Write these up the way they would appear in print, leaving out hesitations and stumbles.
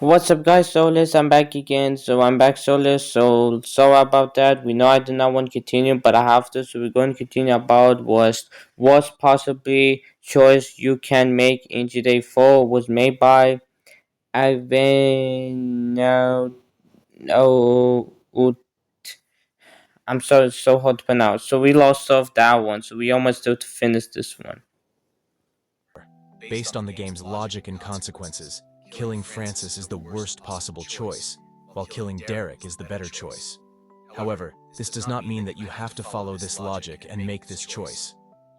What's up, guys? Saulius, I'm back again. I'm back, Saulius. Sorry about that. We know I did not want to continue, but I have to. So we're going to continue about was possibly choice you can make in GTA 4 was made by Ivan. No, I'm sorry, it's so hard to pronounce. So we lost off that one. So we almost do to finish this one. Based on the game's logic and consequences, killing Francis is the worst possible choice, while killing Derek is the better choice. However, this does not mean that you have to follow this logic and make this choice.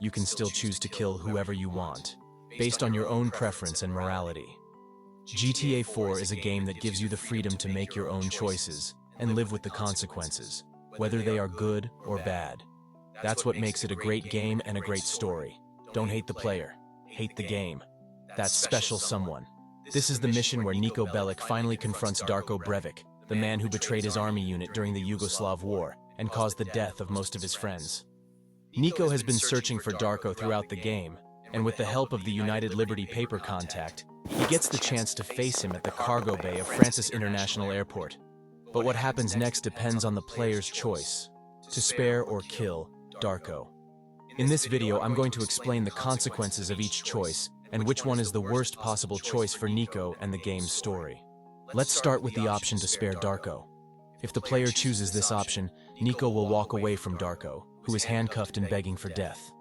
You can still choose to kill whoever you want, based on your own preference and morality. GTA 4 is a game that gives you the freedom to make your own choices and live with the consequences, whether they are good or bad. That's what makes it a great game and a great story. Don't hate the player, hate the game. That special someone. This is the mission where Niko Bellic finally confronts Darko Brevic, the man who betrayed his army unit during the Yugoslav War and caused the death of most of his friends. Niko has been searching for Darko throughout the game, and with the help of the United Liberty paper contact, he gets the chance to face him at the cargo bay of Francis International Airport. But what happens next depends on the player's choice, to spare or kill Darko. In this video, I'm going to explain the consequences of each choice and which one is the worst possible choice for Niko and the game's story. Let's start with the option to spare Darko. If the player chooses this option, Niko will walk away from Darko, who is handcuffed and begging for death.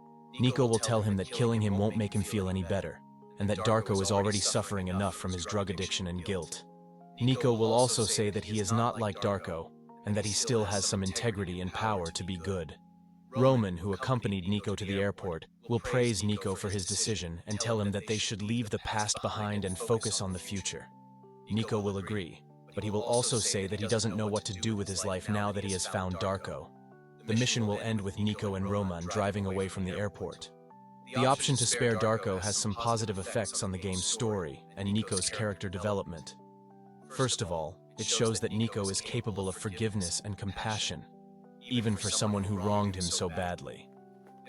Niko will tell him that killing him won't make him feel any better, and that Darko is already suffering enough from his drug addiction and guilt. Niko will also say that he is not like Darko, and that he still has some integrity and power to be good. Roman, who accompanied Niko to the airport, will praise Niko for his decision and tell him that they should leave the past behind and focus on the future. Niko will agree, but he will also say that he doesn't know what to do with his life now that he has found Darko. The mission will end with Niko and Roman driving away from the airport. The option to spare Darko has some positive effects on the game's story and Niko's character development. First of all, it shows that Niko is capable of forgiveness and compassion, even for someone who wronged him so badly.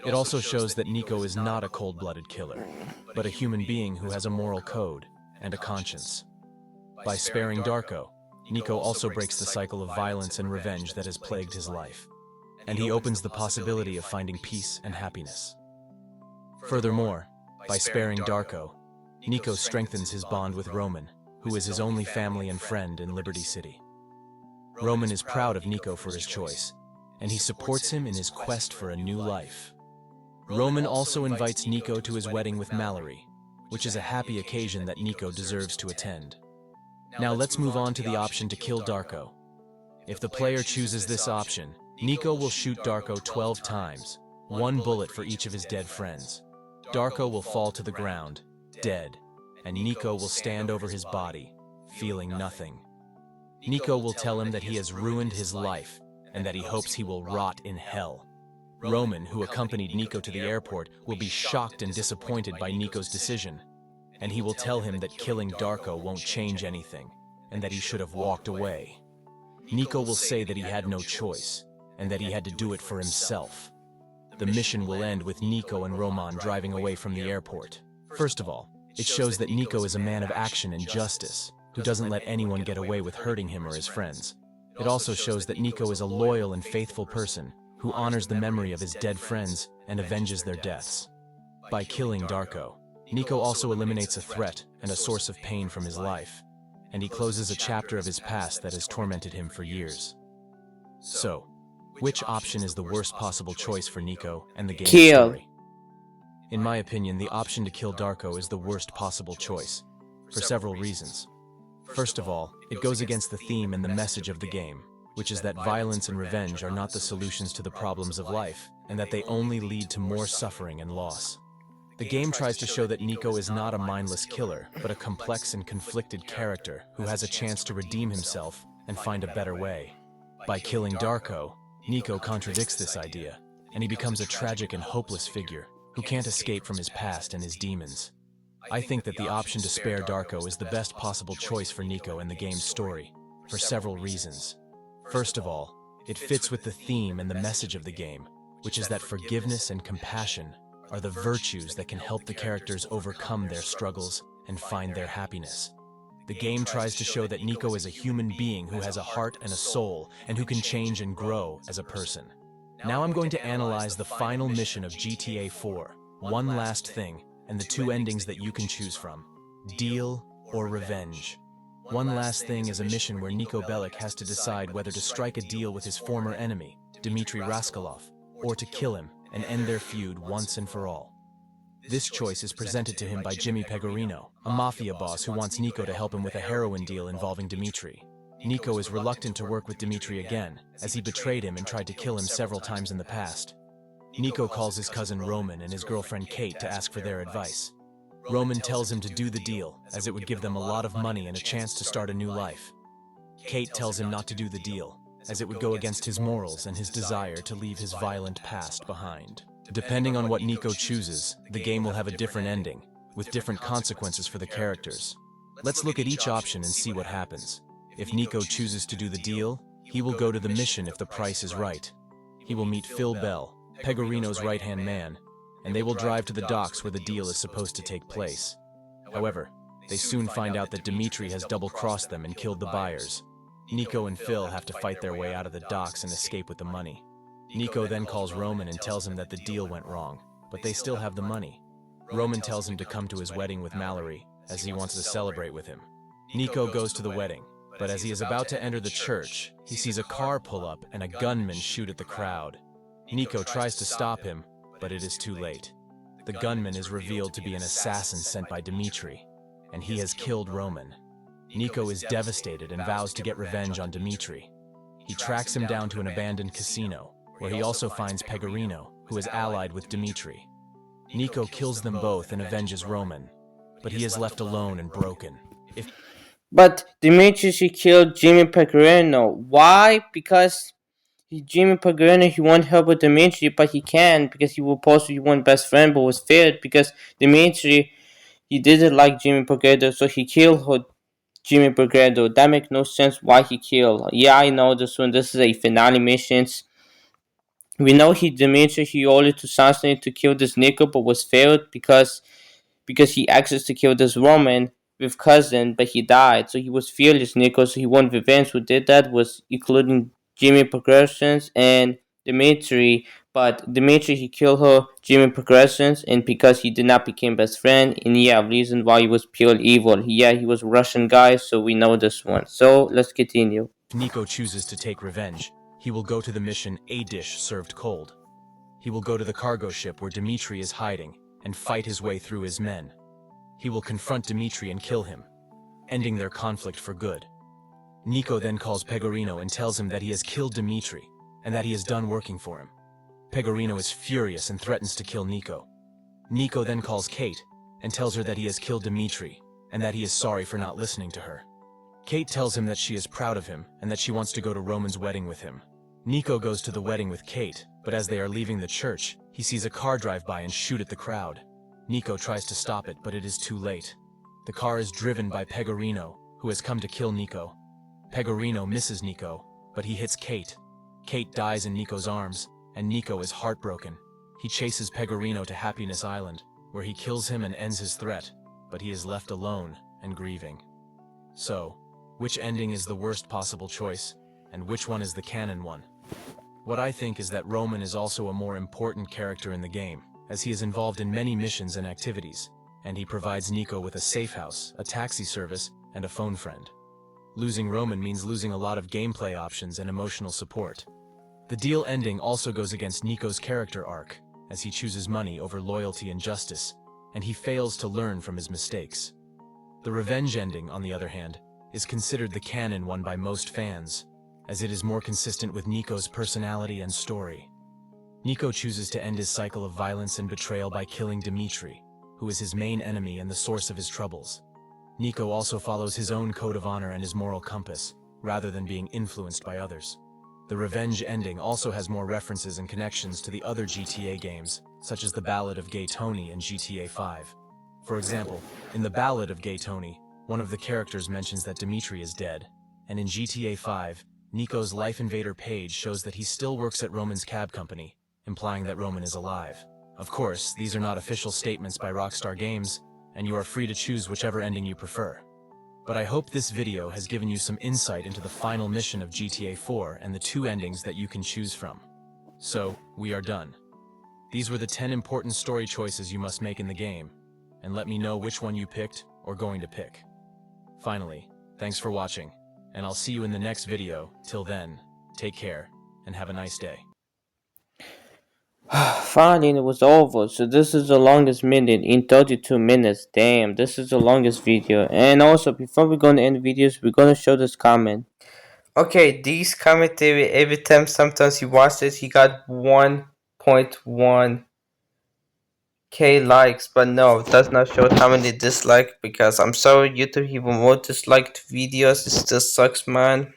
It also shows that Niko is not a cold-blooded killer, but a human being who has a moral code and a conscience. By sparing Darko, Niko also breaks the cycle of violence and revenge that has plagued his life, and he opens the possibility of finding peace and happiness. Furthermore, by sparing Darko, Niko strengthens his bond with Roman, who is his only family and friend in Liberty City. Roman is proud of Niko for his choice, and he supports him in his quest for a new life. Roman also invites Niko to his wedding with Mallory, which is a happy occasion that Niko deserves to attend. Now let's move on to the option to kill Darko. If the player chooses this option, Niko will shoot Darko 12 times, one bullet for each of his dead friends. Darko will fall to the ground, dead, and Niko will stand over his body, feeling nothing. Niko will tell him that he has ruined his life and that he hopes he will rot in hell. Roman, who accompanied Niko to the airport, will be shocked and disappointed by Niko's decision, and he will tell him that killing Darko won't change anything, and that he should have walked away. Niko will say that he had no choice, and that he had to do it for himself. The mission will end with Niko and Roman driving away from the airport. First of all, it shows that Niko is a man of action and justice, who doesn't let anyone get away with hurting him or his friends. It also shows that Niko is a loyal and faithful person, who honors the memory of his dead friends and avenges their deaths. By killing Darko, Niko also eliminates a threat and a source of pain from his life, and he closes a chapter of his past that has tormented him for years. So, which option is the worst possible choice for Niko and the game's Kill. story? In my opinion, the option to kill Darko is the worst possible choice, for several reasons. First of all, it goes against the theme and the message of the game, which is that violence and revenge are not the solutions to the problems of life, and that they only lead to more suffering and loss. The game tries to show that Niko is not a mindless killer, but a complex and conflicted character who has a chance to redeem himself and find a better way. By killing Darko, Niko contradicts this idea, and he becomes a tragic and hopeless figure who can't escape from his past and his demons. I think that the option to spare Darko is the best possible choice for Niko and the game's story, for several reasons. First of all, it fits with the theme and the message of the game, which is that forgiveness and compassion are the virtues that can help the characters overcome their struggles and find their happiness. The game tries to show that Nico is a human being who has a heart and a soul, and who can change and grow as a person. Now I'm going to analyze the final mission of GTA 4, One Last Thing, and the two endings that you can choose from: Deal or Revenge. One Last Thing is a mission where Niko Bellic has to decide whether to strike a deal with his former enemy, Dmitry Raskolov, or to kill him and end their feud once and for all. This choice is presented to him by Jimmy Pegorino, a mafia boss who wants Niko to help him with a heroin deal involving Dmitry. Niko is reluctant to work with Dmitry again, as he betrayed him and tried to kill him several times in the past. Niko calls his cousin Roman and his girlfriend Kate to ask for their advice. Roman tells him to do the deal, as it would give them a lot of money and a chance to start a new life. Kate tells him not to do the deal, as it would go against his morals and his desire to leave his violent past behind. Depending on what Niko chooses, the game will have a different ending, with different consequences for the characters. Let's look at each option and see what happens. If Niko chooses to do the deal, he will go to the mission if the price is right. He will meet Phil Bell, Pegorino's right-hand man, and they will drive to the docks where the deal is supposed to take place. However, they soon find out that Dmitry has double-crossed them and killed the buyers. Niko and Phil have to fight their way out of the docks and escape with the money. Niko then calls Roman and tells him that the deal went wrong, but they still have the money. Roman tells him to come to his wedding with Mallory, as he wants to celebrate with him. Niko goes to the wedding, but as he is about to enter the church, he sees a car pull up and a gunman shoot at the crowd. Niko tries to stop him, but it is too late. The gunman is revealed to be an assassin sent by Dmitry, and he has killed Roman. Niko is devastated and vows to get revenge on Dmitry. He tracks him down to an abandoned casino, where he also finds Pegorino, who is allied with Dmitry. Niko kills them both and avenges Roman, but he is left alone and broken. But Dimitri, she killed Jimmy Pecorino. Why? Because Jimmy Pecorino, he won't help with Dimitri, but he can because he was supposed to be one best friend, but was failed because Dimitri, he didn't like Jimmy Pecorino, so he killed her, Jimmy Pecorino. That makes no sense why he killed. Yeah, I know this one. This is a finale mission. We know Dimitri, he ordered to assassinate to kill this Nico, but was failed because he accessed to kill this Roman with cousin, but he died. So he was fearless, Nico. So he won revenge. Who did that was including Jimmy Progressions and Dimitri. But Dimitri, he killed her, Jimmy Progressions, and because he did not become best friend, and yeah, reason why he was pure evil. Yeah, he was a Russian guy, so we know this one. So let's continue. Niko chooses to take revenge. He will go to the mission A Dish Served Cold. He will go to the cargo ship where Dmitry is hiding and fight his way through his men. He will confront Dmitry and kill him, ending their conflict for good. Niko then calls Pegorino and tells him that he has killed Dmitry and that he is done working for him. Pegorino is furious and threatens to kill Niko. Niko then calls Kate and tells her that he has killed Dmitry and that he is sorry for not listening to her. Kate tells him that she is proud of him and that she wants to go to Roman's wedding with him. Niko goes to the wedding with Kate, but as they are leaving the church, he sees a car drive by and shoot at the crowd. Niko tries to stop it, but it is too late. The car is driven by Pegorino, who has come to kill Niko. Pegorino misses Niko, but he hits Kate. Kate dies in Niko's arms, and Niko is heartbroken. He chases Pegorino to Happiness Island, where he kills him and ends his threat, but he is left alone and grieving. So, which ending is the worst possible choice, and which one is the canon one? What I think is that Roman is also a more important character in the game, as he is involved in many missions and activities, and he provides Niko with a safe house, a taxi service, and a phone friend. Losing Roman means losing a lot of gameplay options and emotional support. The deal ending also goes against Niko's character arc, as he chooses money over loyalty and justice, and he fails to learn from his mistakes. The revenge ending, on the other hand, is considered the canon one by most fans, as it is more consistent with Niko's personality and story. Niko chooses to end his cycle of violence and betrayal by killing Dmitry, who is his main enemy and the source of his troubles. Niko also follows his own code of honor and his moral compass, rather than being influenced by others. The revenge ending also has more references and connections to the other GTA games, such as the Ballad of Gay Tony and GTA 5. For example, in the Ballad of Gay Tony, one of the characters mentions that Dmitry is dead, and in GTA 5, Niko's Life Invader page shows that he still works at Roman's cab company, implying that Roman is alive. Of course, these are not official statements by Rockstar Games, and you are free to choose whichever ending you prefer. but I hope this video has given you some insight into the final mission of GTA 4 and the two endings that you can choose from. So, we are done. These were the 10 important story choices you must make in the game, and let me know which one you picked or going to pick. Finally, thanks for watching, and I'll see you in the next video. Till then, take care, and have a nice day. Finally, it was over. So this is the longest minute in 32 minutes. Damn, this is the longest video. And also, before we're gonna end videos, we're gonna show this comment. Okay, these commentary every time sometimes he watched it, he got 1.1 K likes, but no, it does not show how many dislike because I'm sorry, YouTube even more disliked videos. It still sucks, man.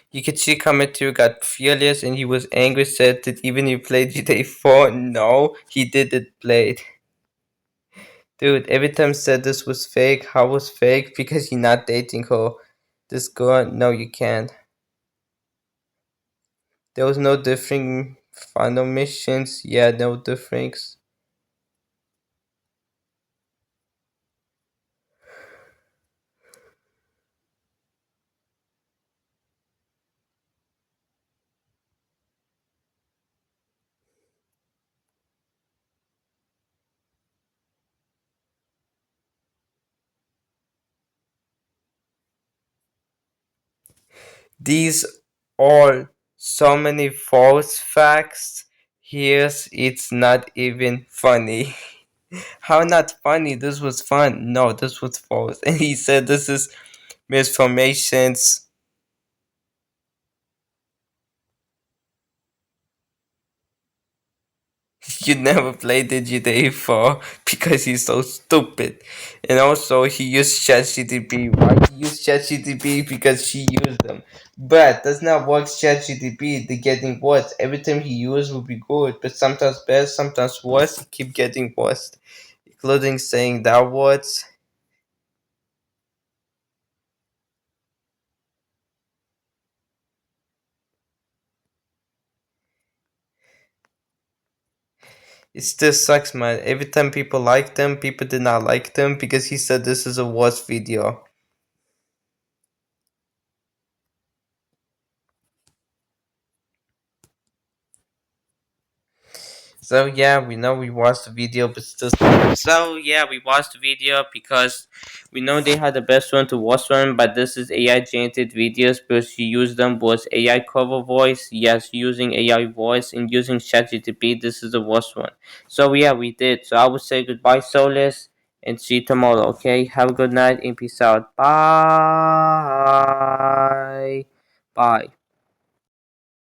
You could see commentary got furious and he was angry, said that even he played GTA 4. No, he didn't play it. Dude, every time said this was fake. How was fake? Because you're not dating her. This girl, no, you can't. There was no different final missions. Yeah, no difference. These are so many false facts. Here's it's not even funny. How not funny? This was fun. No, this was false. And he said this is misformations. You never played the GTA 4 because he's so stupid. And also, he used ChatGTP. Why he used ChatGTP? Because she used them. But does not work ChatGTP. They're getting worse. Every time he used will be good, but sometimes bad, sometimes worse. He keep getting worse, including saying that words. It still sucks, man. Every time people like them, people did not like them because he said this is a worst video. So yeah, we know we watched the video, but still. So yeah, we watched the video because we know they had the best one to worst one, but this is AI generated videos because she used them was AI cover voice. Yes, using AI voice and using ChatGPT. This is the worst one. So yeah, we did. So I would say goodbye, Saulius, and see you tomorrow. Okay, have a good night and peace out. Bye. Bye.